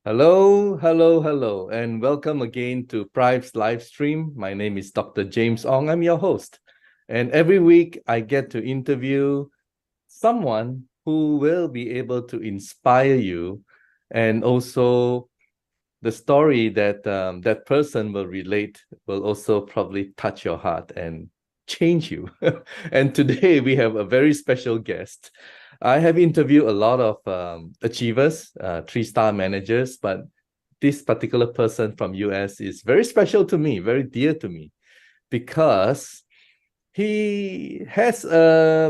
Hello, hello, hello, and welcome again to Prife's live stream. My name is Dr. James Ong. I'm your host. And every week I get to interview someone who will be able to inspire you, and also the story that that person will relate will also probably touch your heart and change you. And today we have a very special guest. I have interviewed a lot of achievers, three-star managers, but this particular person from US is very special to me, very dear to me, because he has I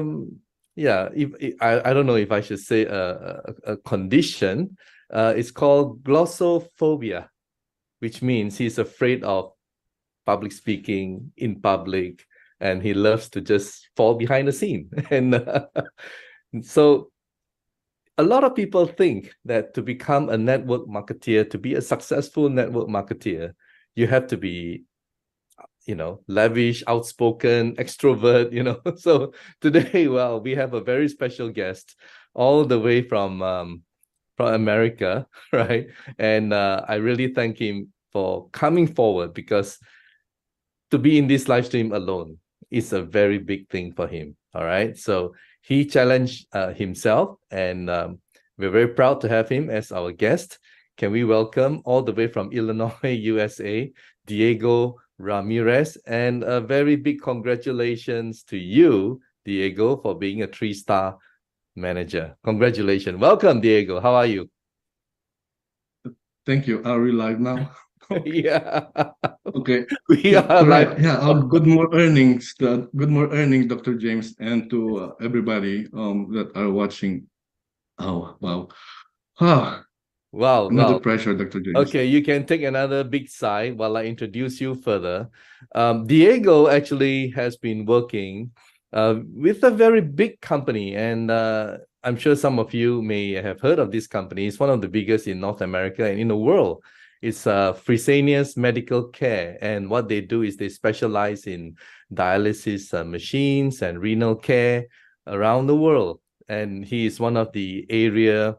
don't know if I should say a condition. It's called glossophobia, which means he's afraid of public speaking in public, and he loves to just fall behind the scene. And so a lot of people think that to become a network marketeer, to be a successful network marketeer, you have to be, lavish, outspoken, extrovert, So today, well, we have a very special guest all the way from America, right? And I really thank him for coming forward, because to be in this live stream alone is a very big thing for him. All right. So he challenged himself, and we're very proud to have him as our guest. Can we welcome all the way from Illinois, USA, Diego Ramirez? And a very big congratulations to you, Diego, for being a three-star manager. Congratulations. Welcome, Diego. How are you? Thank you. Are we live now? Okay. Yeah, Okay. we Yeah, are live. correct. Yeah. Good more earnings, Dr. James, and to everybody that are watching. Oh, wow. Ah, Wow, another wow. pressure, Dr. James. Okay, you can take another big sigh while I introduce you further. Diego actually has been working with a very big company, and I'm sure some of you may have heard of this company. It's one of the biggest in North America and in the world. It's Fresenius Medical Care, and what they do is they specialize in dialysis machines and renal care around the world. And he is one of the area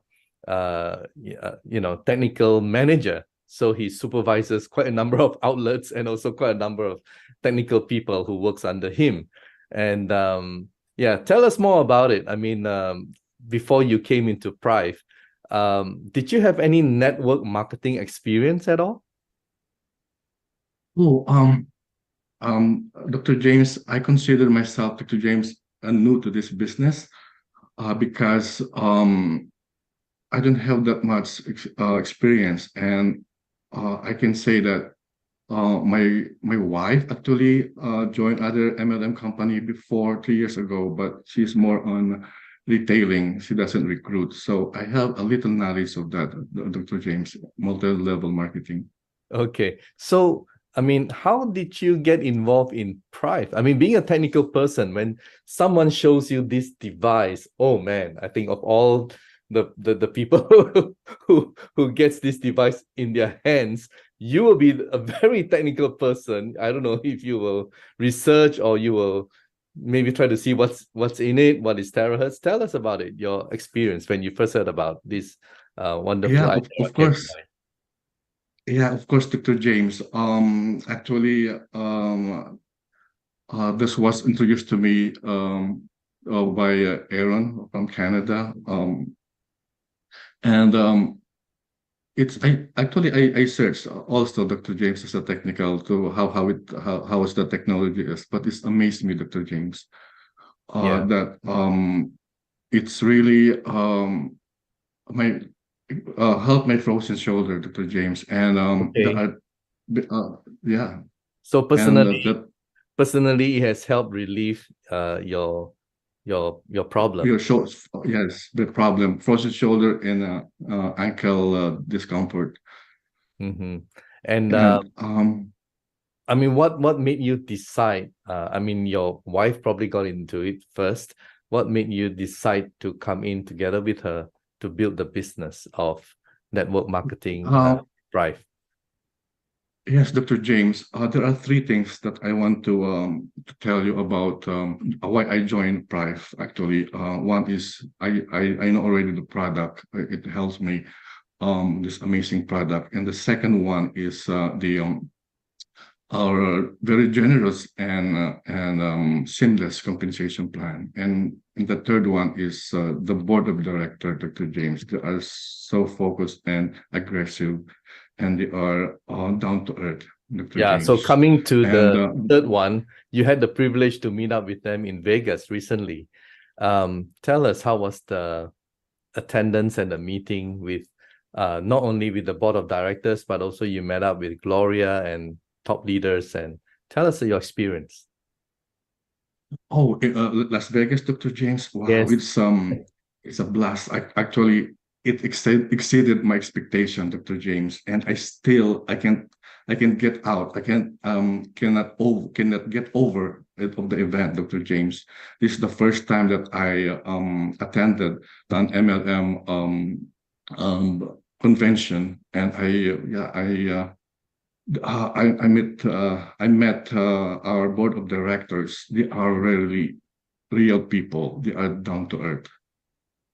technical manager. So he supervises quite a number of outlets and also quite a number of technical people who works under him. And yeah, tell us more about it. I mean, before you came into Prife, did you have any network marketing experience at all? Oh, Dr. James, I consider myself, Dr. James, new to this business because I don't have that much experience, and I can say that my wife actually joined other MLM company before 3 years ago, but she's more on retailing. She doesn't recruit, so I have a little knowledge of that, Dr. James, multi-level marketing. Okay. So, I mean, how did you get involved in Prive? I mean, being a technical person, when someone shows you this device, oh man, I think of all the people who gets this device in their hands, you will be a very technical person. I don't know if you will research or you will maybe try to see what's in it, what is terahertz. Tell us about it, your experience when you first heard about this wonderful Yeah, idea of of your course. device. Yeah, of course, Dr. James. Actually, this was introduced to me by Aaron from Canada. And it's I actually I searched also, Dr. James, as a technical to how is the technology is, but it's amazed me, Dr. James, Yeah. that it's really my help my frozen shoulder, Dr. James, and there Okay. are yeah, So and personally, it has helped relieve your problem. your shoulders, yes, the problem, frozen shoulder and ankle discomfort, Hmm. And and I mean, what made you decide? I mean, your wife probably got into it first. What made you decide to come in together with her to build the business of network marketing, uh, Drive? yes, Dr. James, there are three things that I want to tell you about why I joined Prife. Actually, one is I know already the product. It helps me. this amazing product. And the second one is our very generous and seamless compensation plan. And the third one is the board of director, Dr. James. They are so focused and aggressive, and they are down to earth, Dr. Yeah, so James. coming to And the third one, you had the privilege to meet up with them in Vegas recently. Tell us, how was the attendance and the meeting with not only with the board of directors, but also you met up with Gloria and top leaders, and tell us your experience. Las Vegas, Dr. James. Wow, Yes. it's a blast. Actually, it exceeded my expectation, Dr. James, and I can get out. I cannot get over it of the event, Dr. James. This is the first time that I attended an MLM convention, and I met our board of directors. They are really real people. They are down to earth.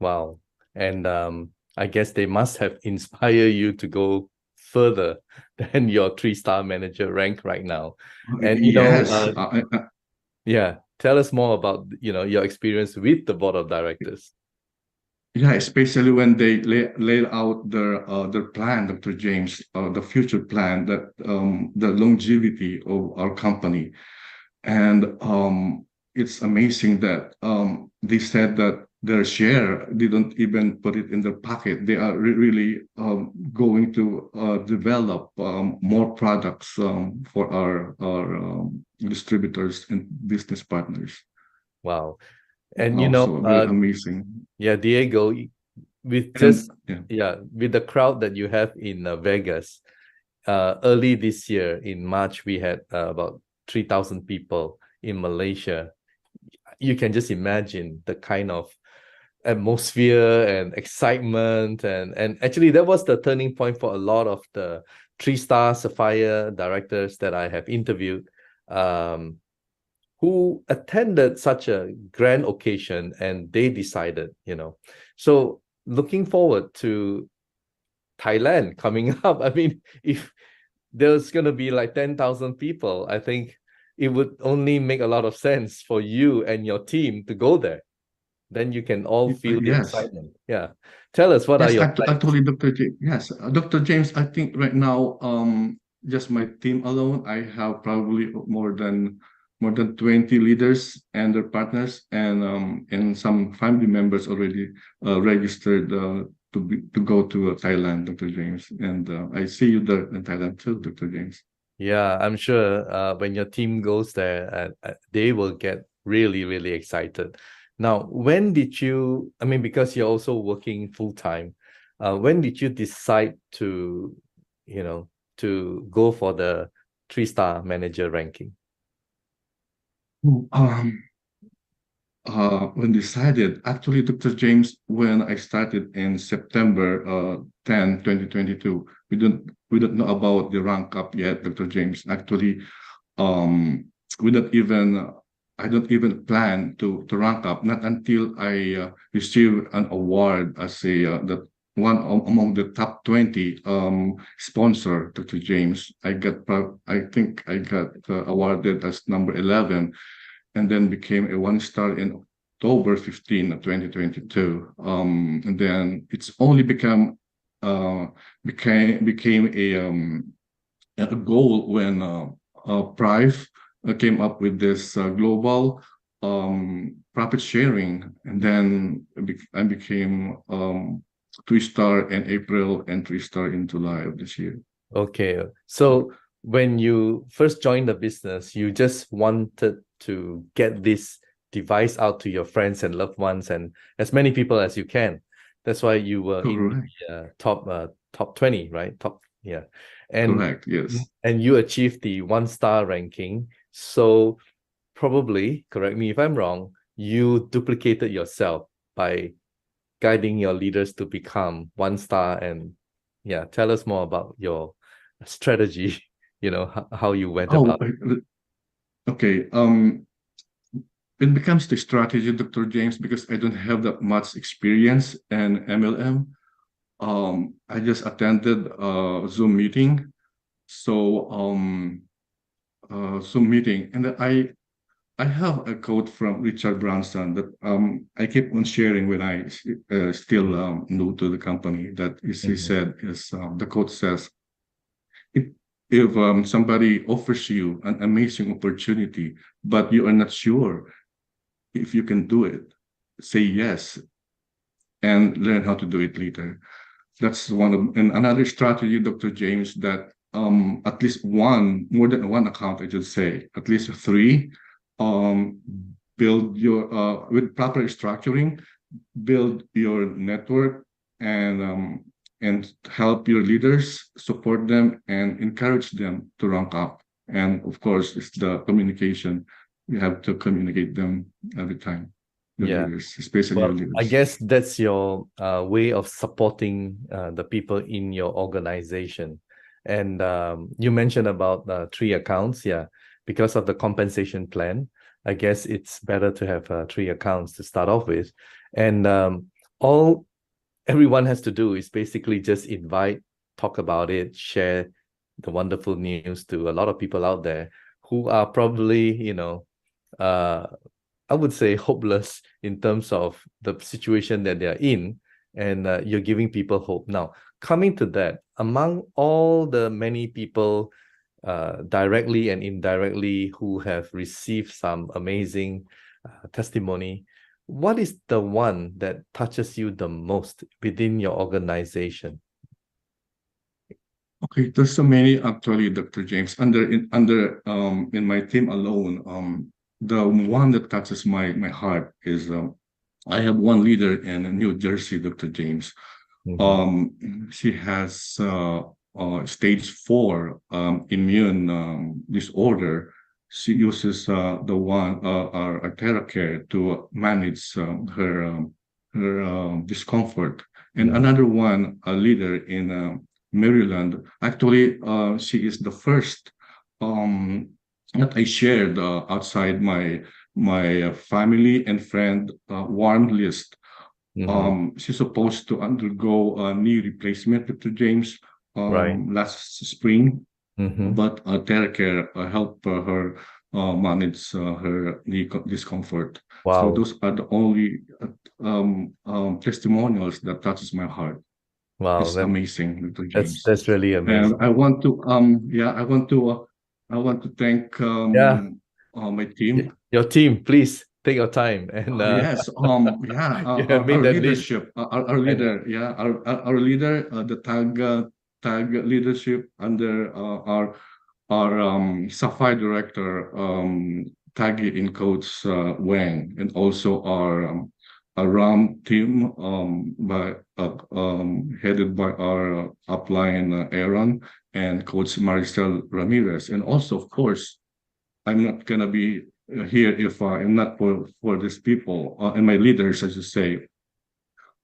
Wow. And I guess they must have inspired you to go further than your 3-star manager rank right now. And Yes, yeah, tell us more about your experience with the board of directors. yeah, especially when they lay out their plan, Dr. James, the future plan, that the longevity of our company. And it's amazing that they said that their share didn't even put it in their pocket. They are really going to develop more products for our distributors and business partners. Wow. And Also, very amazing. yeah, Diego, with just with the crowd that you have in Vegas, early this year in March, we had about 3,000 people in Malaysia. You can just imagine the kind of atmosphere and excitement, and actually that was the turning point for a lot of the 3-star Sapphire directors that I have interviewed, who attended such a grand occasion, and they decided, so looking forward to Thailand coming up. I mean, if there's going to be like 10,000 people, I think it would only make a lot of sense for you and your team to go there. Then you can all feel the Yes. excitement. Yeah. Tell us, what are Yes, your plans? actually, Dr. James. Yes, Dr. James. I think right now, just my team alone, I have probably more than 20 leaders and their partners, and some family members already registered to go to Thailand, Dr. James. And I see you there in Thailand too, Dr. James. Yeah, I'm sure when your team goes there, they will get really, really excited. Now, when did you, I mean, because you're also working full time, when did you decide to, to go for the 3-star manager ranking? When decided, actually, Dr. James, when I started in September 10, 2022, we don't know about the rank up yet, Dr. James. Actually, we don't even I don't even plan to rank up, not until I receive an award as the one among the top 20 sponsor, Dr. James. I think I got awarded as number 11, and then became a 1-star in October 15 of 2022. And then it's only became a goal when Prife came up with this global profit sharing, and then I became 3-star in April and 3-star in July of this year. Okay, so when you first joined the business, you just wanted to get this device out to your friends and loved ones and as many people as you can. That's why you were in the top 20, right? And correct, yes. And you achieved the 1-star ranking. So probably, correct me if I'm wrong, you duplicated yourself by guiding your leaders to become 1-star. And yeah, tell us more about your strategy, how you went about it. Okay. It becomes the strategy, Dr. James, because I don't have that much experience in MLM. I just attended a Zoom meeting. So Zoom meeting, and I have a quote from Richard Branson that I keep on sharing when I still new to the company. That is, he Mhm. said is the quote says, if somebody offers you an amazing opportunity, but you are not sure if you can do it, say yes and learn how to do it later. That's one of, and another strategy, Dr. James, that at least one, more than one account, I should say, at least three, um, build your with proper structuring, build your network, and help your leaders, support them, and encourage them to rank up. And of course, it's the communication. You have to communicate them every time. Your Yeah. leaders, especially your Well, I leaders. guess that's your way of supporting the people in your organization. And you mentioned about three accounts. Yeah, because of the compensation plan, I guess it's better to have three accounts to start off with. And all everyone has to do is basically just invite, talk about it, share the wonderful news to a lot of people out there who are probably, uh, I would say hopeless in terms of the situation that they're in, and you're giving people hope. Now, coming to that, among all the many people directly and indirectly who have received some amazing testimony, what is the one that touches you the most within your organization? Okay, there's so many actually, Dr. James. In my team alone, the one that touches my heart is I have one leader in New Jersey, Dr. James. Mhm. She has stage 4 immune disorder. She uses the one our Theracare to manage her discomfort. And Mhm. another one, a leader in Maryland. Actually, she is the first um, that I shared outside my family and friend warm list. Mhm. She's supposed to undergo a knee replacement, Dr. James, Right. last spring, Mhm. but Theracare helped her manage her knee discomfort. So Wow. those are the only testimonials that touches my heart. Wow. It's amazing, Dr. That's James. that's really And amazing. I want to thank Yeah. my team. Your team, please take your time and Yes, yeah, you have made our that list. leadership, our And leader, yeah, our leader, the tag leadership under our Sapphire director, Taggy in coach Wang, and also our RAM team, headed by our upline Aaron and coach Maricel Ramirez, and also of course I'm not gonna be here if I'm not for these people and my leaders, as you say,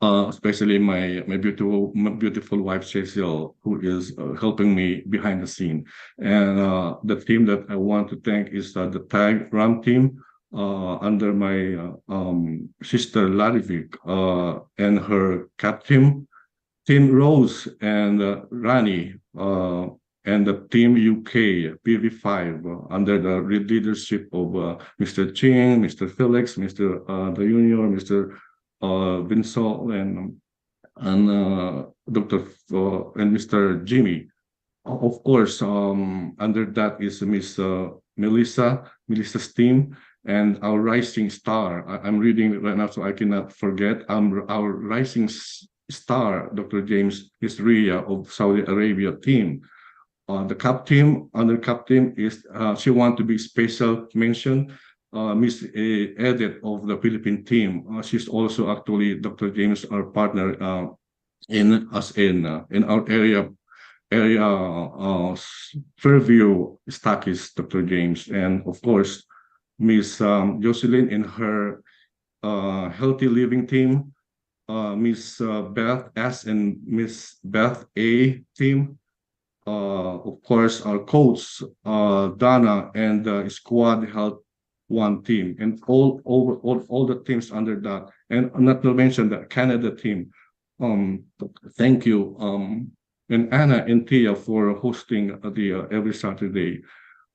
especially my beautiful wife Cecil, who is helping me behind the scene, and the team that I want to thank is the Tag Ram team under my sister Larivic and her cat team. Team Rose and Rani and the Team UK PV5 under the leadership of Mr. Ching, Mr. Felix, Mr. The Junior, Mr. Vinsol, and Dr. And Mr. Jimmy. Of course, under that is Miss Melissa's team, and our rising star. I'm reading it right now, so I cannot forget. Our rising star, Dr. James Ria of Saudi Arabia team. The cup team, under cup team is she want to be special mention. Miss Edith of the Philippine team. She's also actually Dr. James, our partner in our area Fairview Stakis, Dr. James, and of course, Miss Jocelyn in her healthy living team, Miss Beth S and Miss Beth A team, of course, our coach, Donna, and the squad health one team, and all the teams under that, and not to mention the Canada team. thank you, and Anna and Tia for hosting the every Saturday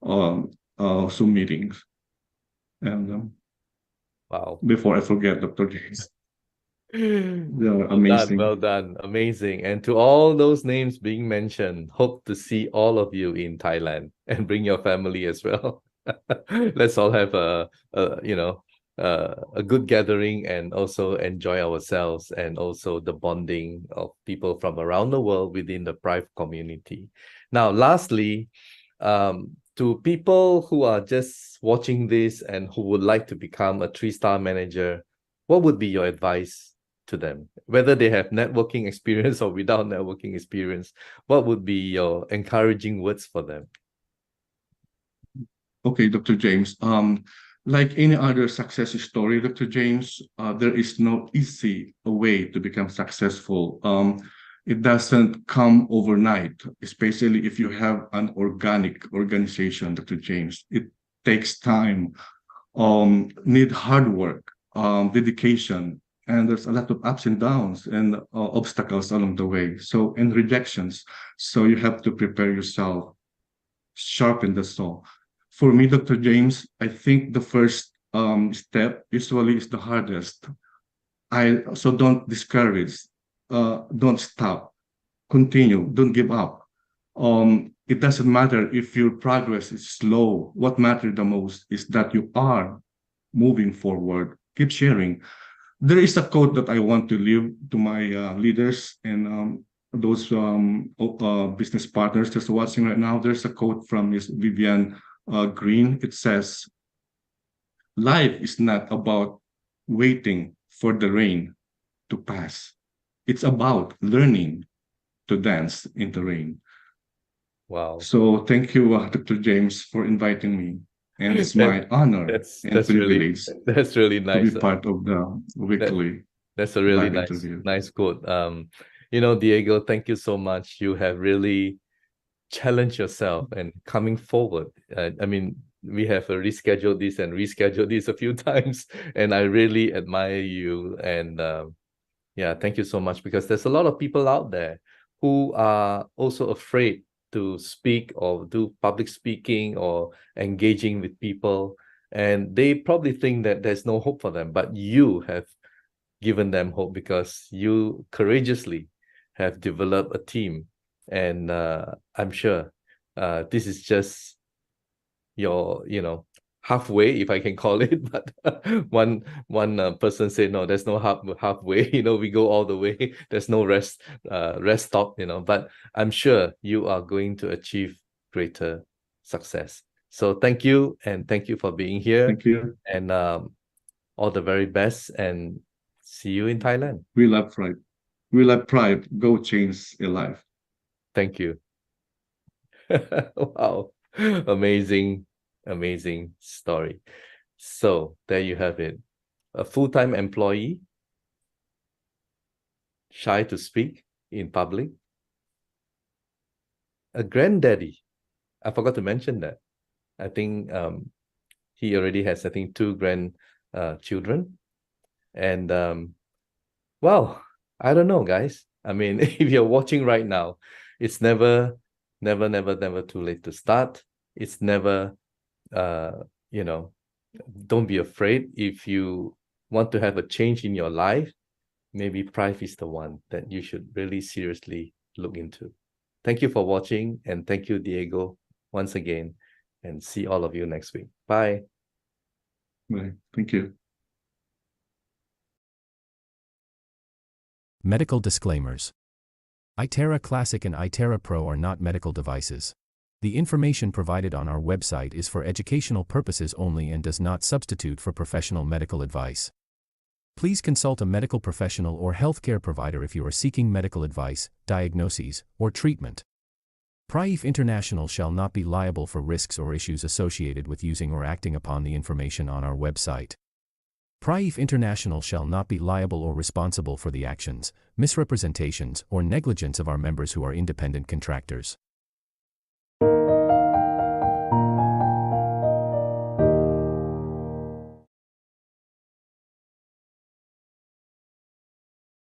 um, Zoom meetings. And Wow. before I forget, Dr. James, they're Well done, amazing. well done. Amazing. And to all those names being mentioned, hope to see all of you in Thailand and bring your family as well. Let's all have a good gathering and also enjoy ourselves and also the bonding of people from around the world within the Prife community. Now, lastly, to people who are just watching this and who would like to become a 3-star manager, what would be your advice to them, whether they have networking experience or without networking experience? What would be your encouraging words for them? Okay, Dr. James. Like any other success story, Dr. James, there is no easy way to become successful. It doesn't come overnight, especially if you have an organic organization, Dr. James. It takes time, need hard work, dedication, and there's a lot of ups and downs and obstacles along the way. So, and rejections. So you have to prepare yourself, sharpen the saw. For me, Dr. James, I think the first step usually is the hardest. So don't discourage, don't stop, continue, don't give up. It doesn't matter if your progress is slow. What matters the most is that you are moving forward. Keep sharing. There is a quote that I want to leave to my leaders and those business partners just watching right now. There's a quote from Miss Vivian Green. It says, "Life is not about waiting for the rain to pass. It's about learning to dance in the rain." Wow. So thank you, Dr. James, for inviting me. And it's That, my honor that's and that's really privilege that's really to be nice. part of the That weekly that's a really live nice interview. nice quote. Diego, thank you so much. You have really challenged yourself and coming forward. I mean, we have rescheduled this and rescheduled this a few times, and I really admire you. And yeah, thank you so much, because there's a lot of people out there who are also afraid to speak or do public speaking or engaging with people. And they probably think that there's no hope for them, but you have given them hope because you courageously have developed a team. And I'm sure this is just your halfway, if I can call it. But one person said, no, there's no halfway. We go all the way. There's no rest stop. But I'm sure you are going to achieve greater success. So thank you, and thank you for being here, Thank you. and all the very best, and see you in Thailand. We love Pride. We love Pride. Go change a life. Thank you. Wow. Amazing, amazing story. So there you have it. A full-time employee, shy to speak in public. A granddaddy. I forgot to mention that. I think he already has, I think, 2 children. And well, I don't know, guys. I mean, if you're watching right now, it's never too late to start. It's never, don't be afraid. If you want to have a change in your life, maybe Prife is the one that you should really seriously look into. Thank you for watching, and thank you, Diego, once again, and see all of you next week. Bye. Right. Thank you. Medical disclaimers. iTerra Classic and iTerra Pro are not medical devices. The information provided on our website is for educational purposes only and does not substitute for professional medical advice. Please consult a medical professional or healthcare provider if you are seeking medical advice, diagnoses, or treatment. Prife International shall not be liable for risks or issues associated with using or acting upon the information on our website. Prife International shall not be liable or responsible for the actions, misrepresentations, or negligence of our members who are independent contractors.